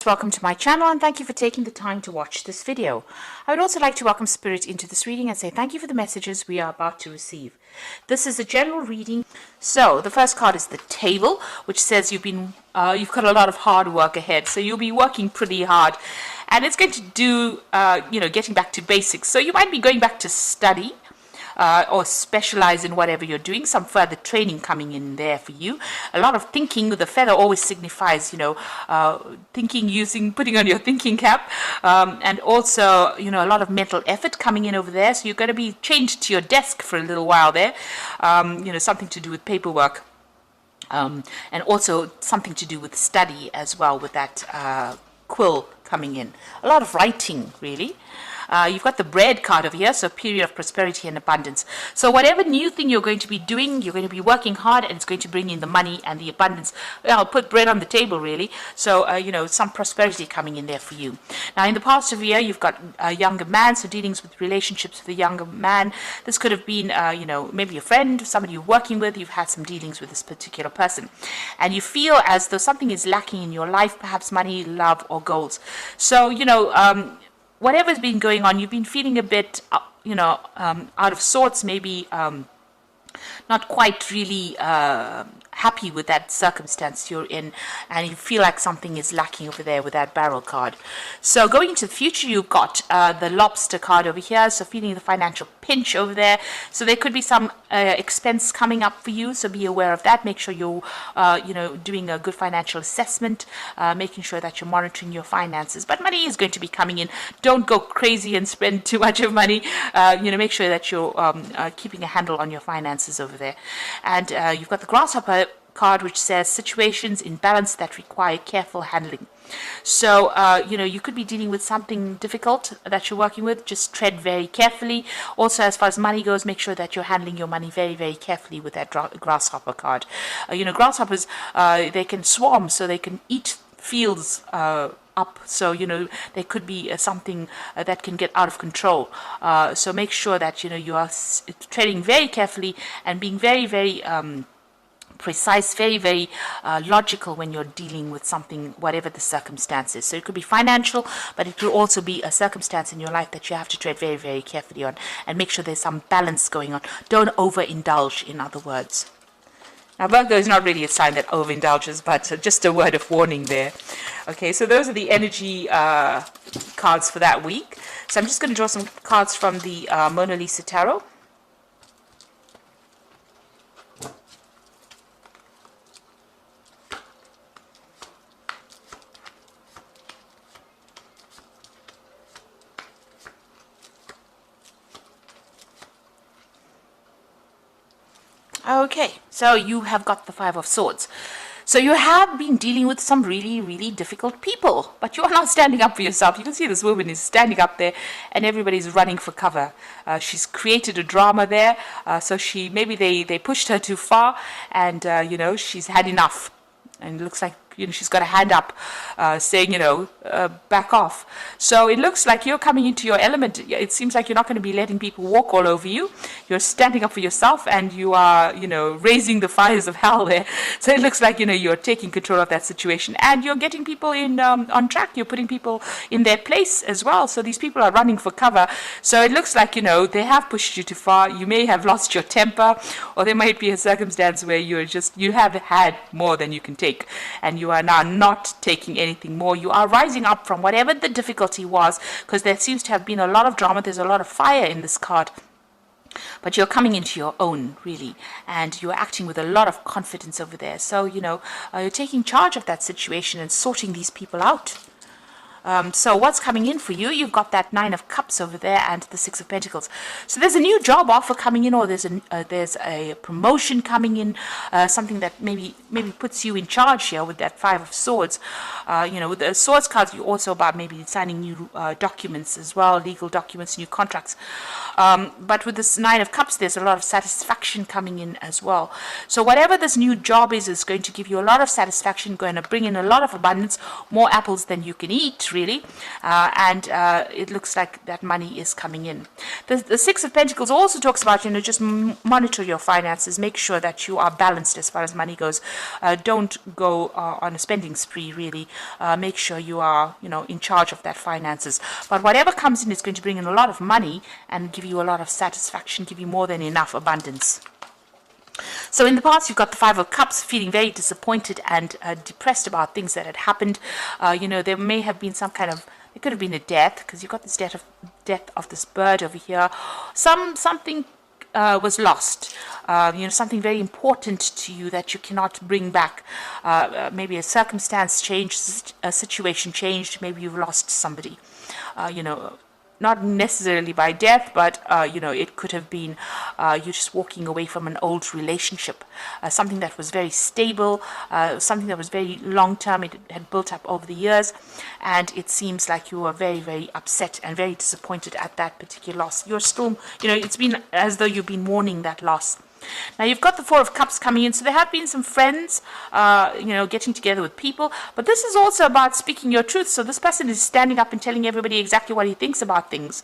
Welcome to my channel and thank you for taking the time to watch this video. I would also like to welcome Spirit into this reading and say thank you for the messages we are about to receive. This is a general reading. So the first card is the Table, which says you've got a lot of hard work ahead. So you'll be working pretty hard and it's going to do, getting back to basics. So you might be going back to study. Or specialize in whatever you're doing, some further training coming in there for you. A lot of thinking. The feather always signifies, thinking, putting on your thinking cap, and also, a lot of mental effort coming in over there. So you're going to be chained to your desk for a little while there, something to do with paperwork. And also something to do with study as well with that quill coming in. A lot of writing, really. You've got the bread card over here, so period of prosperity and abundance. So whatever new thing you're going to be doing, you're going to be working hard and it's going to bring in the money and the abundance. I'll put bread on the table, really. So, some prosperity coming in there for you. Now, in the past of year, you've got a younger man, so dealings with relationships with a younger man. This could have been, maybe a friend, somebody you're working with. You've had some dealings with this particular person. And you feel as though something is lacking in your life, perhaps money, love, or goals. So, whatever's been going on, you've been feeling a bit, out of sorts, maybe not quite really happy with that circumstance you're in, and you feel like something is lacking over there with that barrel card. So going into the future, you've got the lobster card over here, so feeling the financial pinch over there. So there could be some expense coming up for you, so be aware of that. Make sure you're doing a good financial assessment, making sure that you're monitoring your finances. But money is going to be coming in. Don't go crazy and spend too much of money. Make sure that you're keeping a handle on your finances over there. And you've got the grasshopper card, which says situations in balance that require careful handling. So, you could be dealing with something difficult that you're working with. Just tread very carefully. Also, as far as money goes, make sure that you're handling your money very, very carefully with that grasshopper card. Grasshoppers, they can swarm, so they can eat fields up. So, there could be something that can get out of control. So make sure that, you are treading very carefully and being very, very precise, very, very logical when you're dealing with something, whatever the circumstances. So it could be financial, but it could also be a circumstance in your life that you have to tread very, very carefully on and make sure there's some balance going on. Don't overindulge, in other words. Now, Virgo is not really a sign that overindulges, but just a word of warning there. Okay, so those are the energy cards for that week. So I'm just going to draw some cards from the Mona Lisa Tarot. Okay, so you have got the Five of Swords. So you have been dealing with some really, really difficult people, but you are not standing up for yourself. You can see this woman is standing up there and everybody's running for cover. She's created a drama there, so maybe they pushed her too far and, she's had enough. And it looks like, she's got a hand up saying, back off. So it looks like you're coming into your element. It seems like you're not going to be letting people walk all over you. You're standing up for yourself and you are, raising the fires of hell there. So it looks like, you're taking control of that situation and you're getting people in on track. You're putting people in their place as well. So these people are running for cover. So it looks like, they have pushed you too far. You may have lost your temper, or there might be a circumstance where you have had more than you can take. And you are now not taking anything more. You are rising up from whatever the difficulty was, because there seems to have been a lot of drama. There's a lot of fire in this card. But you're coming into your own, really, and you're acting with a lot of confidence over there. So, you're taking charge of that situation and sorting these people out. So what's coming in for you? You've got that Nine of Cups over there and the Six of Pentacles. So there's a new job offer coming in, or there's a promotion coming in, something that maybe puts you in charge here with that Five of Swords. With the Swords cards, you're also about maybe signing new documents as well, legal documents, new contracts. But with this Nine of Cups, there's a lot of satisfaction coming in as well. So whatever this new job is going to give you a lot of satisfaction, going to bring in a lot of abundance, more apples than you can eat, really, and it looks like that money is coming in. The Six of Pentacles also talks about, just monitor your finances, make sure that you are balanced as far as money goes. Don't go on a spending spree, really. Make sure you are, in charge of that finances. But whatever comes in is going to bring in a lot of money and give you a lot of satisfaction, give you more than enough abundance. So in the past, you've got the Five of Cups, feeling very disappointed and depressed about things that had happened. There may have been some kind of, it could have been a death, because you've got this death of this bird over here. Something was lost, something very important to you that you cannot bring back. Maybe a circumstance changed, a situation changed, maybe you've lost somebody, not necessarily by death, but, it could have been you just walking away from an old relationship, something that was very stable, something that was very long-term. It had built up over the years, and it seems like you were very, very upset and very disappointed at that particular loss. You're still, it's been as though you've been mourning that loss. Now you've got the Four of Cups coming in, so there have been some friends, getting together with people, but this is also about speaking your truth. So this person is standing up and telling everybody exactly what he thinks about things.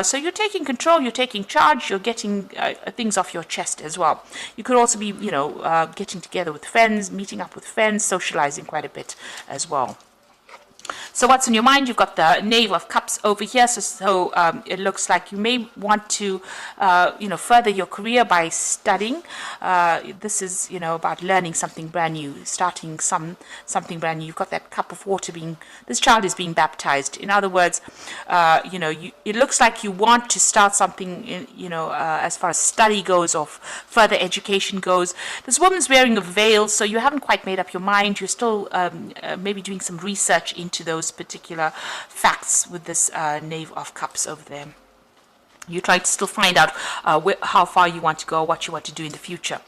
So you're taking control, you're taking charge, you're getting things off your chest as well. You could also be, getting together with friends, meeting up with friends, socializing quite a bit as well. So what's on your mind? You've got the Knave of Cups over here. So it looks like you may want to, further your career by studying. This is, about learning something brand new, starting something brand new. You've got that cup of water this child is being baptized. In other words, it looks like you want to start something, as far as study goes or further education goes. This woman's wearing a veil, so you haven't quite made up your mind. You're still maybe doing some research into those particular facts with this Knave of Cups over there. You try to still find out how far you want to go, what you want to do in the future.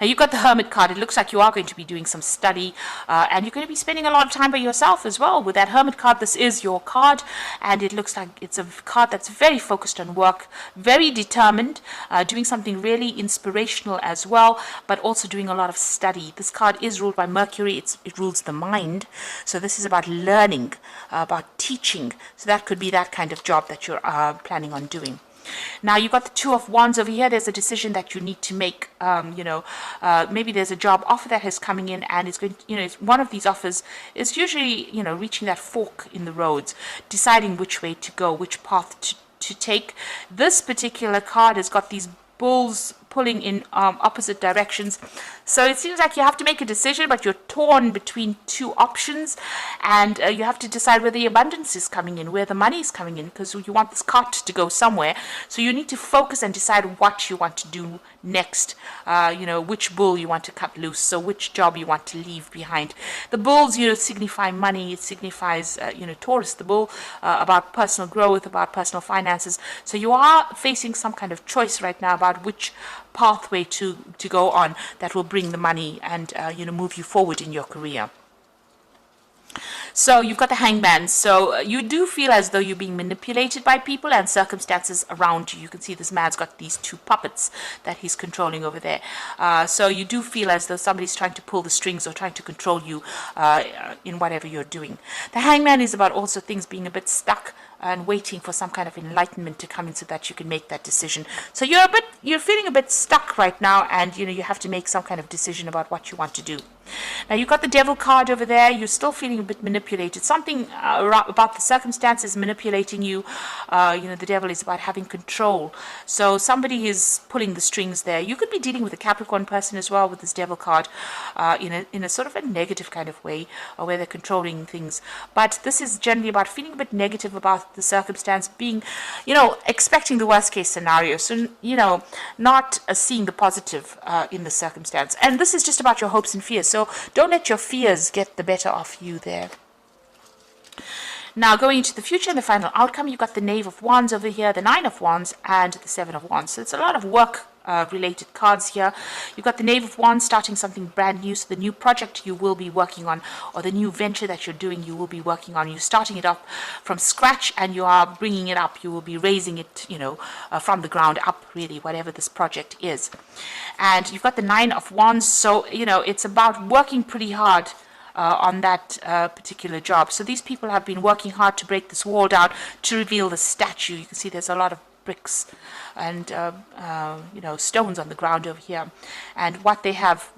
Now, you've got the Hermit card. It looks like you are going to be doing some study, and you're going to be spending a lot of time by yourself as well. With that Hermit card, this is your card, and it looks like it's a card that's very focused on work, very determined, doing something really inspirational as well, but also doing a lot of study. This card is ruled by Mercury. It rules the mind. So this is about learning, about teaching. So that could be that kind of job that you're planning on doing. Now, you've got the Two of Wands over here. There's a decision that you need to make. Maybe there's a job offer that is coming in, and it's going to, one of these offers is usually, reaching that fork in the roads, deciding which way to go, which path to take. This particular card has got these bulls pulling in opposite directions. So it seems like you have to make a decision, but you're torn between two options, and you have to decide where the abundance is coming in, where the money is coming in, because you want this cart to go somewhere. So you need to focus and decide what you want to do next, which bull you want to cut loose, so which job you want to leave behind. The bulls, signify money. It signifies, Taurus, the bull, about personal growth, about personal finances. So you are facing some kind of choice right now about which pathway to go on that will bring the money and move you forward in your career. So you've got the Hangman. So you do feel as though you're being manipulated by people and circumstances around you. You can see this man's got these two puppets that he's controlling over there. So you do feel as though somebody's trying to pull the strings or trying to control you in whatever you're doing. The Hangman is about also things being a bit stuck and waiting for some kind of enlightenment to come in so that you can make that decision. So you're feeling a bit stuck right now, and you have to make some kind of decision about what you want to do. Now, you've got the Devil card over there. You're still feeling a bit manipulated. Something about the circumstances manipulating you. The Devil is about having control. So somebody is pulling the strings there. You could be dealing with a Capricorn person as well with this Devil card, in a sort of a negative kind of way, where they're controlling things. But this is generally about feeling a bit negative about the circumstance, being, expecting the worst case scenario. So, not seeing the positive in the circumstance. And this is just about your hopes and fears. So don't let your fears get the better of you there. Now, going into the future and the final outcome, you've got the Knave of Wands over here, the Nine of Wands, and the Seven of Wands. So it's a lot of work related cards here. You've got the Knave of Wands starting something brand new. So the new project you will be working on, or the new venture that you're doing, you will be working on. You're starting it up from scratch, and you are bringing it up. You will be raising it, from the ground up, really, whatever this project is. And you've got the Nine of Wands. So, it's about working pretty hard on that particular job. So these people have been working hard to break this wall down to reveal the statue. You can see there's a lot of bricks and stones on the ground over here, and what they have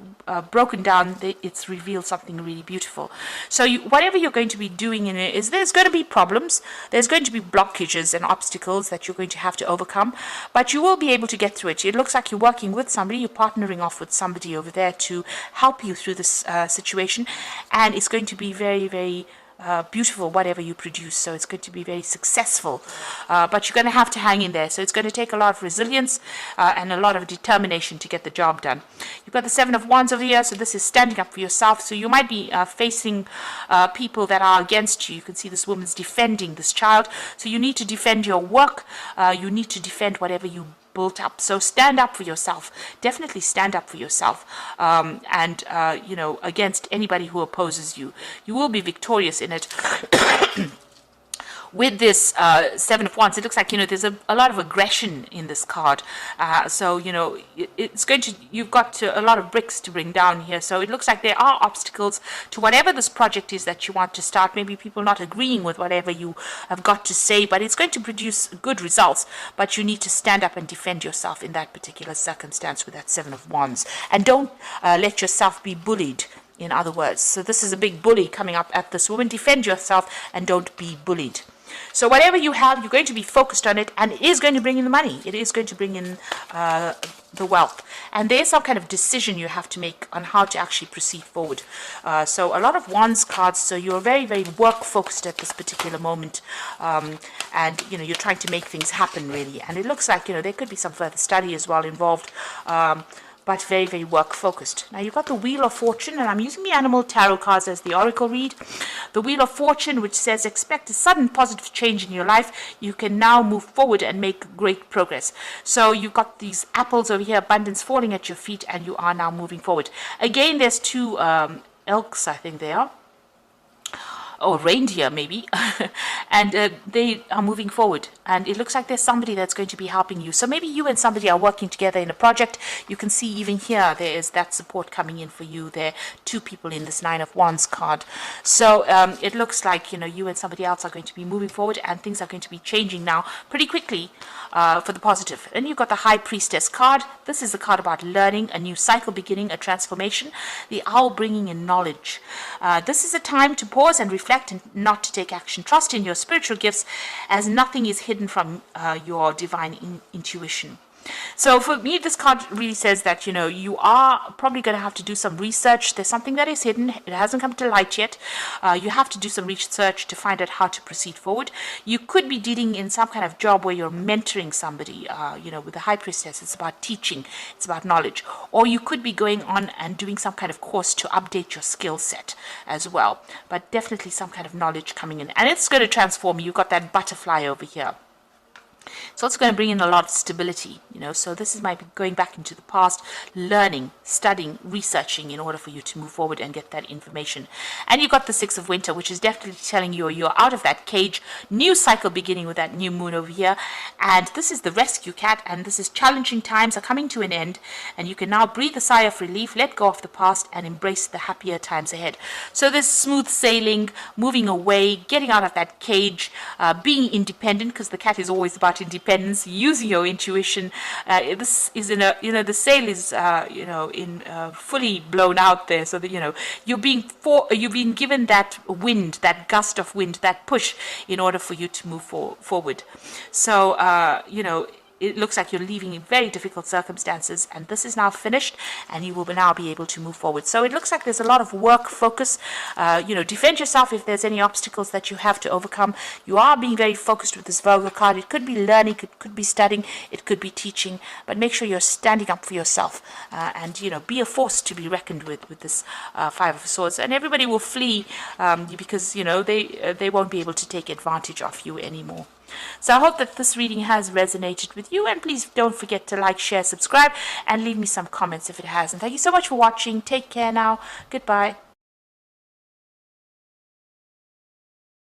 broken down, it's revealed something really beautiful. So whatever you're going to be doing in it is, there's going to be problems, there's going to be blockages and obstacles that you're going to have to overcome, but you will be able to get through it. It looks like you're working with somebody, you're partnering off with somebody over there to help you through this situation, and it's going to be very, very beautiful, whatever you produce. So it's going to be very successful, but you're going to have to hang in there. So it's going to take a lot of resilience and a lot of determination to get the job done. You've got the Seven of Wands over here, so this is standing up for yourself. So you might be facing people that are against you. You can see this woman's defending this child, so you need to defend your work, you need to defend whatever you built up. So stand up for yourself, definitely stand up for yourself, and against anybody who opposes you. You will be victorious in it. With this Seven of Wands, it looks like there's a lot of aggression in this card. So it's going to, you've got a lot of bricks to bring down here. So it looks like there are obstacles to whatever this project is that you want to start. Maybe people not agreeing with whatever you have got to say, but it's going to produce good results. But you need to stand up and defend yourself in that particular circumstance with that Seven of Wands, and don't let yourself be bullied. In other words, so this is a big bully coming up at this woman. Defend yourself and don't be bullied. So whatever you have, you're going to be focused on it, and it is going to bring in the money. It is going to bring in the wealth. And there's some kind of decision you have to make on how to actually proceed forward. So a lot of Wands cards, so you're very, very work-focused at this particular moment. And, you're trying to make things happen, really. And it looks like, there could be some further study as well involved. But very, very work-focused. Now, you've got the Wheel of Fortune, and I'm using the Animal Tarot cards as the Oracle read. The Wheel of Fortune, which says, expect a sudden positive change in your life. You can now move forward and make great progress. So you've got these apples over here, abundance falling at your feet, and you are now moving forward. Again, there's two elks, I think they are. Or reindeer maybe, and they are moving forward, and it looks like there's somebody that's going to be helping you. So maybe you and somebody are working together in a project. You can see even here there is that support coming in for you. There are two people in this Nine of Wands card. So it looks like you and somebody else are going to be moving forward, and things are going to be changing now pretty quickly for the positive. And you've got the High Priestess card. This is a card about learning, a new cycle beginning, a transformation. The Owl bringing in knowledge. This is a time to pause and reflect and not to take action. Trust in your spiritual gifts, as nothing is hidden from your divine intuition. So for me, this card really says that, you are probably going to have to do some research. There's something that is hidden. It hasn't come to light yet. You have to do some research to find out how to proceed forward. You could be dealing in some kind of job where you're mentoring somebody. With the High Priestess, it's about teaching. It's about knowledge. Or you could be going on and doing some kind of course to update your skill set as well. But definitely some kind of knowledge coming in. And it's going to transform you. You've got that butterfly over here. It's also going to bring in a lot of stability, so this might be going back into the past, learning, studying, researching in order for you to move forward and get that information. And you've got the Six of Winter, which is definitely telling you you're out of that cage, new cycle beginning with that new moon over here. And this is the Rescue Cat, and this is challenging times are coming to an end, and you can now breathe a sigh of relief, let go of the past, and embrace the happier times ahead. So there's smooth sailing, moving away, getting out of that cage, being independent, because the cat is always about independence, using your intuition. This is in a, the sail is, fully blown out there, so that, you're being given that wind, that gust of wind, that push in order for you to move forward. So, it looks like you're leaving in very difficult circumstances, and this is now finished, and you will now be able to move forward. So it looks like there's a lot of work focus. Defend yourself if there's any obstacles that you have to overcome. You are being very focused with this Virgo card. It could be learning, it could be studying, it could be teaching, but make sure you're standing up for yourself, and be a force to be reckoned with this Five of Swords. And everybody will flee because they won't be able to take advantage of you anymore. So I hope that this reading has resonated with you, and please don't forget to like, share, subscribe, and leave me some comments if it has. And thank you so much for watching. Take care now. Goodbye.